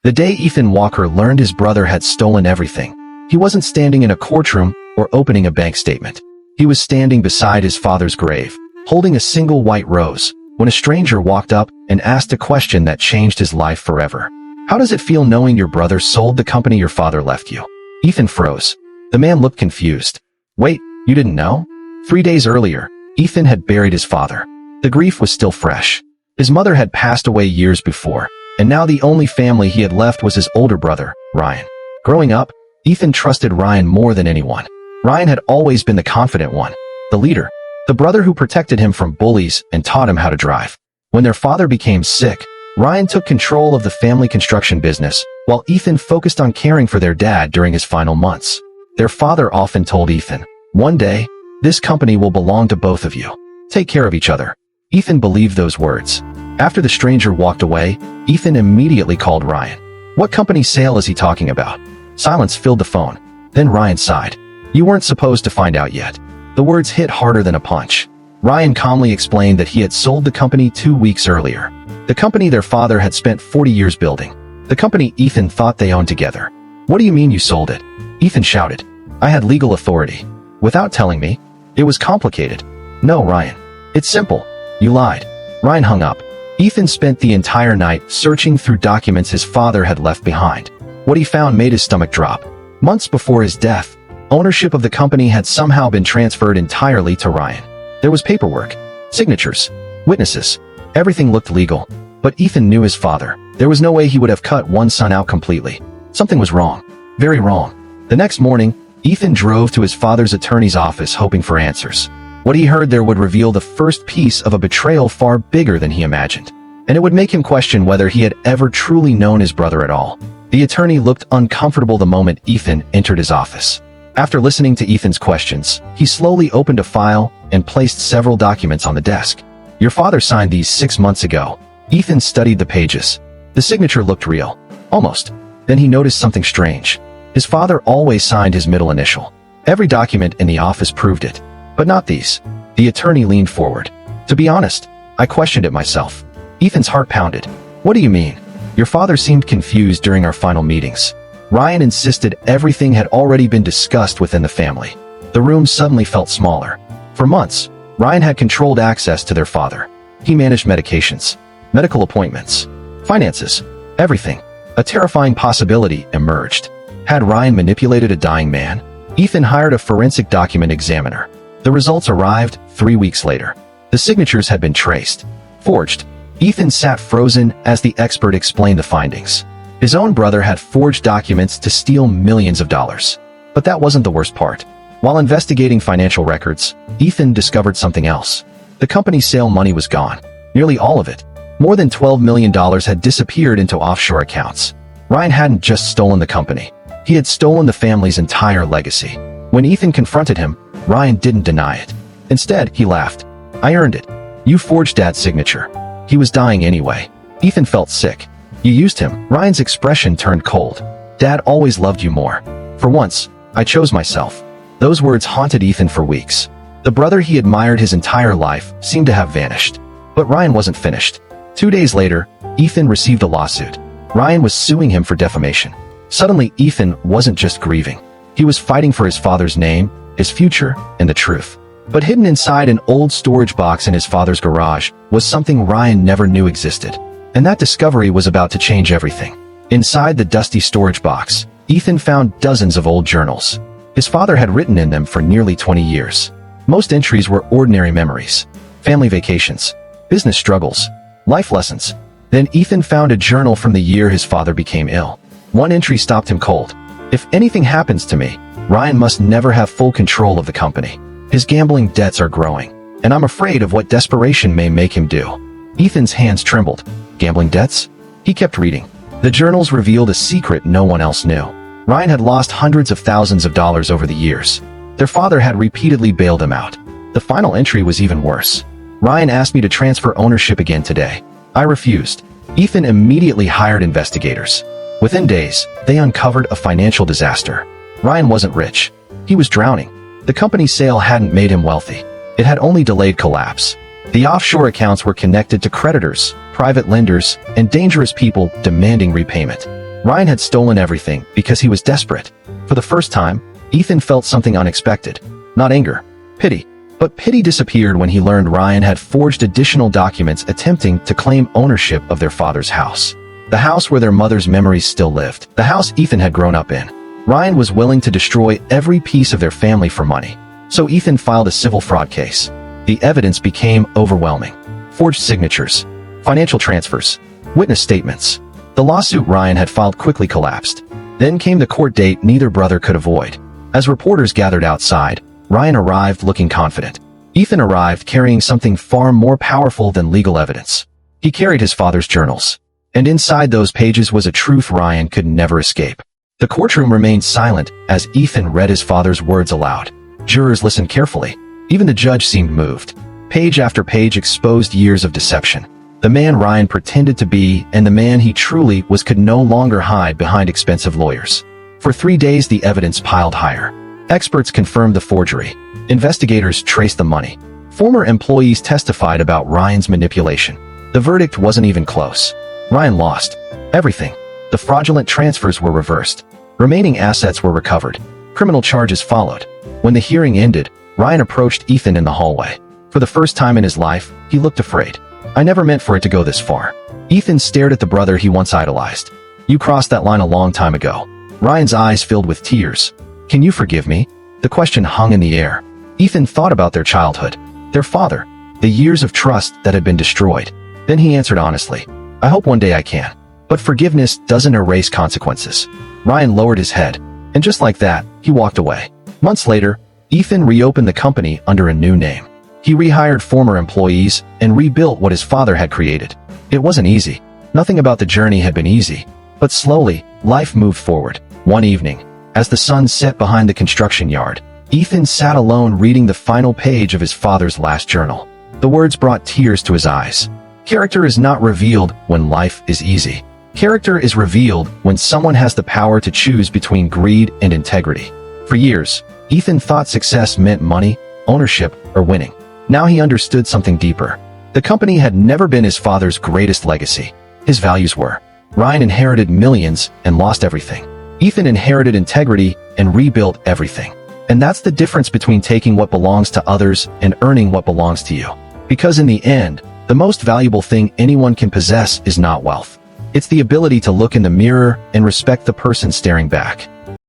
The day Ethan Walker learned his brother had stolen everything, he wasn't standing in a courtroom or opening a bank statement. He was standing beside his father's grave, holding a single white rose, when a stranger walked up and asked a question that changed his life forever. "How does it feel knowing your brother sold the company your father left you?" Ethan froze. The man looked confused. "Wait, you didn't know?" 3 days earlier, Ethan had buried his father. The grief was still fresh. His mother had passed away years before, and now the only family he had left was his older brother, Ryan. Growing up, Ethan trusted Ryan more than anyone. Ryan had always been the confident one, the leader, the brother who protected him from bullies and taught him how to drive. When their father became sick, Ryan took control of the family construction business, while Ethan focused on caring for their dad during his final months. Their father often told Ethan, "One day, this company will belong to both of you. Take care of each other." Ethan believed those words. After the stranger walked away, Ethan immediately called Ryan. "What company sale is he talking about?" Silence filled the phone. Then Ryan sighed. "You weren't supposed to find out yet." The words hit harder than a punch. Ryan calmly explained that he had sold the company 2 weeks earlier. The company their father had spent 40 years building. The company Ethan thought they owned together. "What do you mean you sold it?" Ethan shouted. "I had legal authority." "Without telling me?" "It was complicated." "No, Ryan. It's simple. You lied." Ryan hung up. Ethan spent the entire night searching through documents his father had left behind. What he found made his stomach drop. Months before his death, ownership of the company had somehow been transferred entirely to Ryan. There was paperwork, signatures, witnesses. Everything looked legal. But Ethan knew his father. There was no way he would have cut one son out completely. Something was wrong. Very wrong. The next morning, Ethan drove to his father's attorney's office hoping for answers. What he heard there would reveal the first piece of a betrayal far bigger than he imagined. And it would make him question whether he had ever truly known his brother at all. The attorney looked uncomfortable the moment Ethan entered his office. After listening to Ethan's questions, he slowly opened a file and placed several documents on the desk. "Your father signed these 6 months ago." Ethan studied the pages. The signature looked real. Almost. Then he noticed something strange. His father always signed his middle initial. Every document in the office proved it. But not these. The attorney leaned forward. "To be honest, I questioned it myself." Ethan's heart pounded. "What do you mean?" "Your father seemed confused during our final meetings." Ryan insisted everything had already been discussed within the family. The room suddenly felt smaller. For months, Ryan had controlled access to their father. He managed medications, medical appointments, finances, everything. A terrifying possibility emerged. Had Ryan manipulated a dying man? Ethan hired a forensic document examiner. The results arrived 3 weeks later. The signatures had been traced. Forged. Ethan sat frozen as the expert explained the findings. His own brother had forged documents to steal millions of dollars. But that wasn't the worst part. While investigating financial records, Ethan discovered something else. The company's sale money was gone. Nearly all of it. More than $12 million had disappeared into offshore accounts. Ryan hadn't just stolen the company. He had stolen the family's entire legacy. When Ethan confronted him, Ryan didn't deny it. Instead, he laughed. "I earned it. You forged Dad's signature." He was dying anyway. Ethan felt sick. "You used him." Ryan's expression turned cold. "Dad always loved you more. For once, I chose myself." Those words haunted Ethan for weeks. The brother he admired his entire life seemed to have vanished. But Ryan wasn't finished. 2 days later, Ethan received a lawsuit. Ryan was suing him for defamation. Suddenly, Ethan wasn't just grieving. He was fighting for his father's name, his future, and the truth. But hidden inside an old storage box in his father's garage was something Ryan never knew existed. And that discovery was about to change everything. Inside the dusty storage box, Ethan found dozens of old journals. His father had written in them for nearly 20 years. Most entries were ordinary memories, family vacations, business struggles, life lessons. Then Ethan found a journal from the year his father became ill. One entry stopped him cold. "If anything happens to me, Ryan must never have full control of the company. His gambling debts are growing, and I'm afraid of what desperation may make him do." Ethan's hands trembled. Gambling debts? He kept reading. The journals revealed a secret no one else knew. Ryan had lost hundreds of thousands of dollars over the years. Their father had repeatedly bailed them out. The final entry was even worse. "Ryan asked me to transfer ownership again today. I refused." Ethan immediately hired investigators. Within days, they uncovered a financial disaster. Ryan wasn't rich. He was drowning. The company's sale hadn't made him wealthy. It had only delayed collapse. The offshore accounts were connected to creditors, private lenders, and dangerous people demanding repayment. Ryan had stolen everything because he was desperate. For the first time, Ethan felt something unexpected. Not anger, pity. But pity disappeared when he learned Ryan had forged additional documents attempting to claim ownership of their father's house. The house where their mother's memories still lived. The house Ethan had grown up in. Ryan was willing to destroy every piece of their family for money. So Ethan filed a civil fraud case. The evidence became overwhelming. Forged signatures, financial transfers, witness statements. The lawsuit Ryan had filed quickly collapsed. Then came the court date neither brother could avoid. As reporters gathered outside, Ryan arrived looking confident. Ethan arrived carrying something far more powerful than legal evidence. He carried his father's journals. And inside those pages was a truth Ryan could never escape. The courtroom remained silent as Ethan read his father's words aloud. Jurors listened carefully. Even the judge seemed moved. Page after page exposed years of deception. The man Ryan pretended to be and the man he truly was could no longer hide behind expensive lawyers. For 3 days the evidence piled higher. Experts confirmed the forgery. Investigators traced the money. Former employees testified about Ryan's manipulation. The verdict wasn't even close. Ryan lost everything. The fraudulent transfers were reversed. Remaining assets were recovered. Criminal charges followed. When the hearing ended, Ryan approached Ethan in the hallway. For the first time in his life, he looked afraid. "I never meant for it to go this far." Ethan stared at the brother he once idolized. "You crossed that line a long time ago." Ryan's eyes filled with tears. "Can you forgive me?" The question hung in the air. Ethan thought about their childhood, their father, the years of trust that had been destroyed. Then he answered honestly, "I hope one day I can. But forgiveness doesn't erase consequences." Ryan lowered his head, and just like that, he walked away. Months later, Ethan reopened the company under a new name. He rehired former employees and rebuilt what his father had created. It wasn't easy. Nothing about the journey had been easy. But slowly, life moved forward. One evening, as the sun set behind the construction yard, Ethan sat alone reading the final page of his father's last journal. The words brought tears to his eyes. Character is not revealed when life is easy. Character is revealed when someone has the power to choose between greed and integrity. For years, Ethan thought success meant money, ownership, or winning. Now he understood something deeper. The company had never been his father's greatest legacy. His values were. Ryan inherited millions and lost everything. Ethan inherited integrity and rebuilt everything. And that's the difference between taking what belongs to others and earning what belongs to you. Because in the end, the most valuable thing anyone can possess is not wealth. It's the ability to look in the mirror and respect the person staring back.